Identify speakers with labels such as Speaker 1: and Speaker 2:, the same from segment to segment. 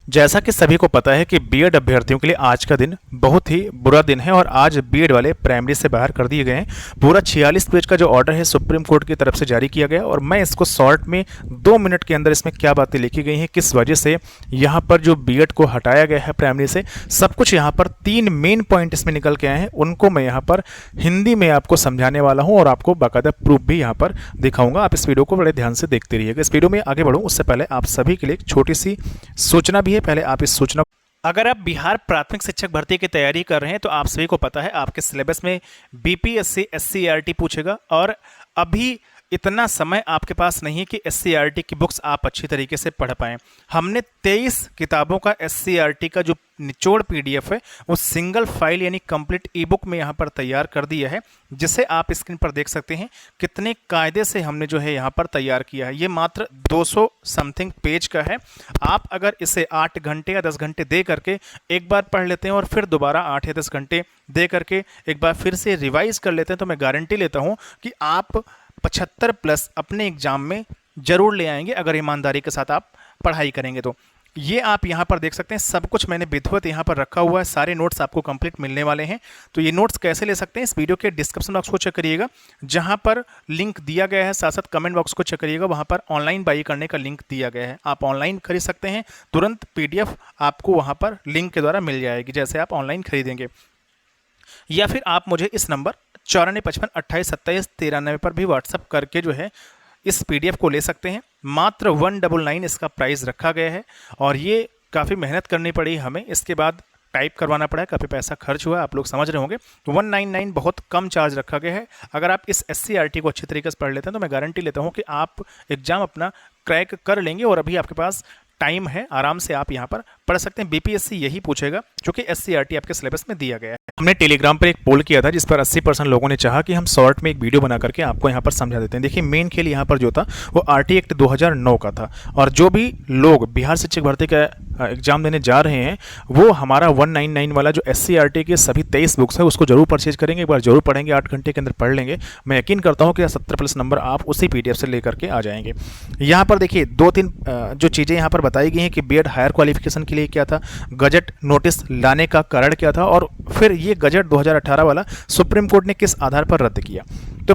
Speaker 1: जैसा कि सभी को पता है कि बीएड अभ्यर्थियों के लिए आज का दिन बहुत ही बुरा दिन है और आज बीएड वाले प्राइमरी से बाहर कर दिए गए हैं। पूरा 46 पेज का जो ऑर्डर है सुप्रीम कोर्ट की तरफ से जारी किया गया और मैं इसको शॉर्ट में 2 मिनट के अंदर इसमें क्या बातें लिखी गई हैं, किस वजह से यहाँ पर जो बीएड को हटाया गया है प्राइमरी से, सब कुछ यहाँ पर 3 मेन पॉइंट इसमें निकल के आए हैं, उनको मैं यहाँ पर हिंदी में आपको समझाने वाला हूँ और आपको बाकायदा प्रूफ भी यहाँ पर दिखाऊंगा। आप इस वीडियो को बड़े ध्यान से देखते रहिएगा। इस वीडियो में आगे बढ़ूँ उससे पहले आप सभी के लिए एक छोटी सी सूचना भी है। पहले आप इस सूचना, अगर आप बिहार प्राथमिक शिक्षक भर्ती की तैयारी कर रहे हैं तो आप सभी को पता है आपके सिलेबस में बीपीएससी एससीईआरटी पूछेगा और अभी इतना समय आपके पास नहीं है कि एससीईआरटी की बुक्स आप अच्छी तरीके से पढ़ पाएं। हमने 23 किताबों का एससीईआरटी का जो निचोड़ पीडीएफ है वो सिंगल फाइल यानी कंप्लीट ई बुक में यहाँ पर तैयार कर दिया है, जिसे आप स्क्रीन पर देख सकते हैं कितने कायदे से हमने जो है यहाँ पर तैयार किया है। ये मात्र 200 समथिंग पेज का है। आप अगर इसे 8 घंटे या 10 घंटे दे करके एक बार पढ़ लेते हैं और फिर दोबारा 8 या 10 घंटे दे करके एक बार फिर से रिवाइज कर लेते हैं तो मैं गारंटी लेता हूँ कि आप 75+ अपने एग्जाम में जरूर ले आएंगे अगर ईमानदारी के साथ आप पढ़ाई करेंगे तो। ये आप यहाँ पर देख सकते हैं, सब कुछ मैंने विधिवत यहाँ पर रखा हुआ है, सारे नोट्स आपको कंप्लीट मिलने वाले हैं। तो ये नोट्स कैसे ले सकते हैं, इस वीडियो के डिस्क्रिप्शन बॉक्स को चेक करिएगा, जहाँ पर लिंक दिया गया है, साथ साथ कमेंट बॉक्स को चेक करिएगा, वहाँ पर ऑनलाइन बाई करने का लिंक दिया गया है। आप ऑनलाइन खरीद सकते हैं, तुरंत PDF आपको वहाँ पर लिंक के द्वारा मिल जाएगी जैसे आप ऑनलाइन खरीदेंगे। या फिर आप मुझे इस नंबर 9455282793 पर भी व्हाट्सअप करके जो है इस PDF को ले सकते हैं। मात्र 199 इसका प्राइस रखा गया है और ये काफ़ी मेहनत करनी पड़ी हमें, इसके बाद टाइप करवाना पड़ा है, काफ़ी पैसा खर्च हुआ, आप लोग समझ रहे होंगे। तो 199 बहुत कम चार्ज रखा गया है। अगर आप इस एससीईआरटी को अच्छी तरीके से पढ़ लेते हैं तो मैं गारंटी लेता हूँ कि आप एग्जाम अपना क्रैक कर लेंगे और अभी आपके पास टाइम है, आराम से आप यहाँ पर पढ़ सकते हैं। बीपीएससी यही पूछेगा जो कि एससीईआरटी आपके सिलेबस में दिया गया है। हमने टेलीग्राम पर एक पोल किया था जिस पर 80% लोगों ने चाहा कि हम शॉर्ट में एक वीडियो बना करके आपको यहाँ पर समझा देते हैं। देखिए मेन खेल यहाँ पर जो था वो आरटी एक्ट 2009 का था और जो भी लोग बिहार शिक्षक भर्ती का एग्जाम देने जा रहे हैं वो हमारा 199 वाला जो एससीईआरटी के सभी 23 बुक्स है उसको जरूर परचेज करेंगे, एक बार जरूर पढ़ेंगे, 8 घंटे के अंदर पढ़ लेंगे। मैं यकीन करता हूँ कि 70+ नंबर आप उसी PDF से लेकर के आ जाएंगे। यहाँ पर देखिए 2-3 जो चीज़ें यहाँ पर बताई गई हैं कि बीएड हायर क्वालिफिकेशन के लिए क्या था, गजट नोटिस लाने का कारण क्या था और फिर ये गजट 2018 वाला सुप्रीम कोर्ट ने किस आधार पर रद्द किया। तो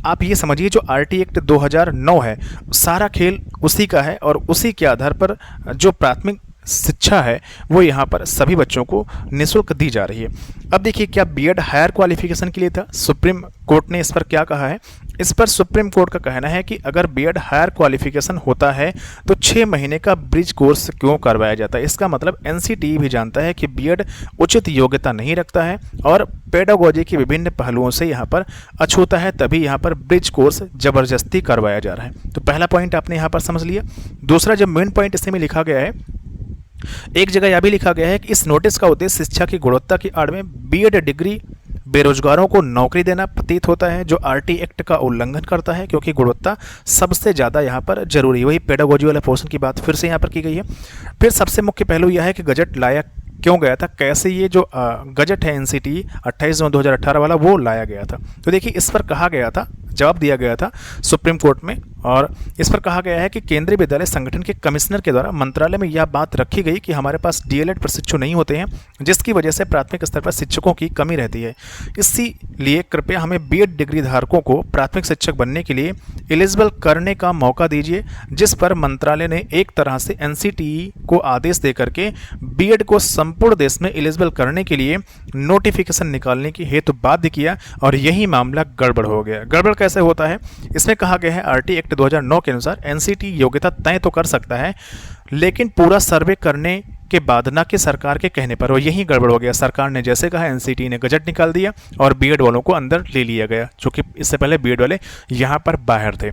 Speaker 1: आप ये समझिए जो आरटी एक्ट 2009 है सारा खेल उसी का है और उसी के आधार पर जो प्राथमिक शिक्षा है वो यहाँ पर सभी बच्चों को निःशुल्क दी जा रही है। अब देखिए क्या बीएड हायर क्वालिफिकेशन के लिए था, सुप्रीम कोर्ट ने इस पर क्या कहा है। इस पर सुप्रीम कोर्ट का कहना है कि अगर बीएड हायर क्वालिफिकेशन होता है तो 6 महीने का ब्रिज कोर्स क्यों करवाया जाता है। इसका मतलब एनसीटीई भी जानता है कि बीएड उचित योग्यता नहीं रखता है और पेडागोजी के विभिन्न पहलुओं से यहाँ पर अछूता है, तभी यहाँ पर ब्रिज कोर्स जबरदस्ती करवाया जा रहा है। तो पहला पॉइंट आपने यहाँ पर समझ लिया। दूसरा जो मेन पॉइंट इसमें लिखा गया है, एक जगह यह भी लिखा गया है कि इस नोटिस का उद्देश्य शिक्षा की गुणवत्ता की आड़ में बीएड डिग्री बेरोजगारों को नौकरी देना प्रतीत होता है जो आरटी एक्ट का उल्लंघन करता है, क्योंकि गुणवत्ता सबसे ज़्यादा यहाँ पर जरूरी है। वही पेडागोजी वाले पोर्शन की बात फिर से यहाँ पर की गई है। फिर सबसे मुख्य पहलू यह है कि गजट लाया क्यों गया था, कैसे ये जो गजट है एनसीटीई 28/9/2018 वाला वो लाया गया था। तो देखिए इस पर कहा गया था, जवाब दिया गया था सुप्रीम कोर्ट में और इस पर कहा गया है कि केंद्रीय विद्यालय संगठन के कमिश्नर के द्वारा मंत्रालय में यह बात रखी गई कि हमारे पास डीएलएड प्रशिक्षु नहीं होते हैं जिसकी वजह से प्राथमिक स्तर पर शिक्षकों की कमी रहती है। इसीलिए कृपया हमें बीएड डिग्री धारकों को प्राथमिक शिक्षक बनने के लिए एलिजिबल करने का मौका दीजिए, जिस पर मंत्रालय ने एक तरह से एनसीटीई को आदेश देकर के बीएड को संपूर्ण देश में एलिजिबल करने के लिए नोटिफिकेशन निकालने की हेतु बाध्य किया और यही मामला गड़बड़ हो गया। गड़बड़ कैसे होता है, इसमें कहा गया है आरटी एक्ट 2009 के अनुसार एनसीटीई योग्यता तय तो कर सकता है लेकिन पूरा सर्वे करने के बाद ना कि सरकार के कहने पर। और यही गड़बड़ हो गया, सरकार ने जैसे कहा एनसीटीई ने गजट निकाल दिया और बीएड वालों को अंदर ले लिया गया, क्योंकि इससे पहले बीएड वाले यहाँ पर बाहर थे।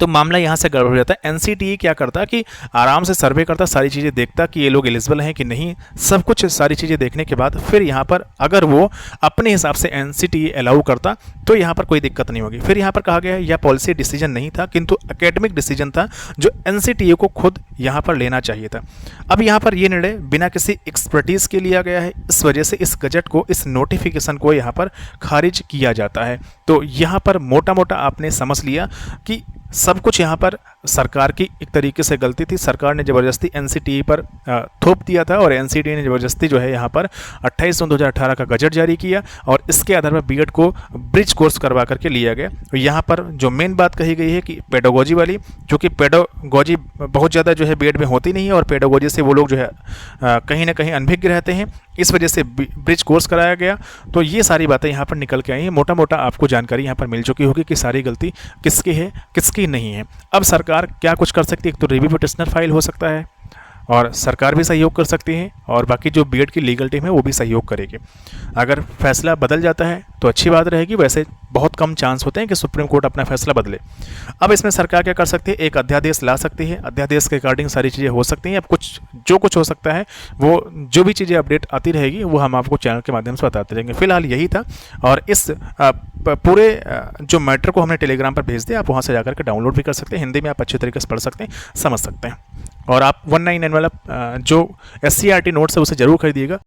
Speaker 1: तो मामला यहाँ से गड़बड़ हो जाता है। एनसीटीई क्या करता कि आराम से सर्वे करता, सारी चीज़ें देखता कि ये लोग एलिजिबल हैं कि नहीं, सब कुछ सारी चीज़ें देखने के बाद फिर यहाँ पर अगर वो अपने हिसाब से एनसीटीई अलाउ करता तो यहाँ पर कोई दिक्कत नहीं होगी। फिर यहाँ पर कहा गया है यह पॉलिसी डिसीजन नहीं था किंतु एकेडमिक डिसीजन था जो एनसीटीई को खुद यहाँ पर लेना चाहिए था। अब यहाँ पर ये निर्णय बिना किसी एक्सपर्टीज़ के लिया गया है, इस वजह से इस गजट को, इस नोटिफिकेशन को यहाँ पर खारिज किया जाता है। तो यहाँ पर मोटा मोटा आपने समझ लिया कि सब कुछ यहाँ पर सरकार की एक तरीके से गलती थी। सरकार ने ज़बरदस्ती एनसीटीई पर थोप दिया था और एनसीटीई ने ज़बरदस्ती जो है यहाँ पर 28 जून 2018 का गजट जारी किया और इसके आधार पर बीएड को ब्रिज कोर्स करवा करके लिया गया। तो यहाँ पर जो मेन बात कही गई है कि पेडागोजी वाली, जो कि पेडागोजी बहुत ज़्यादा जो है बीएड में होती नहीं है और पेडागोजी से वो लोग जो है कहीं ना कहीं अनभिज्ञ रहते हैं, इस वजह से ब्रिज कोर्स कराया गया। तो ये सारी बातें यहाँ पर निकल के आई हैं। मोटा मोटा आपको जानकारी यहाँ पर मिल चुकी होगी कि सारी गलती किसकी है किसकी नहीं है। अब सरकार क्या कुछ कर सकती है, एक तो रिव्यू पिटिशनर फाइल हो सकता है और सरकार भी सहयोग कर सकती है और बाकी जो बीएड की लीगल टीम है वो भी सहयोग करेगी। अगर फैसला बदल जाता है तो अच्छी बात रहेगी, वैसे बहुत कम चांस होते हैं कि सुप्रीम कोर्ट अपना फैसला बदले। अब इसमें सरकार क्या कर सकती है, एक अध्यादेश ला सकती है, अध्यादेश के अकॉर्डिंग सारी चीज़ें हो सकती हैं। अब कुछ हो सकता है, वो जो भी चीज़ें अपडेट आती रहेगी वो हम आपको चैनल के माध्यम से बताते रहेंगे। फिलहाल यही था और इस पूरे जो मैटर को हमने टेलीग्राम पर भेज दिया, आप वहाँ से जाकर के डाउनलोड भी कर सकते हैं, हिंदी में आप अच्छे तरीके से पढ़ सकते हैं, समझ सकते हैं। और आप 199 वाला जो SCERT नोट्स है उसे ज़रूर खरीदिएगा।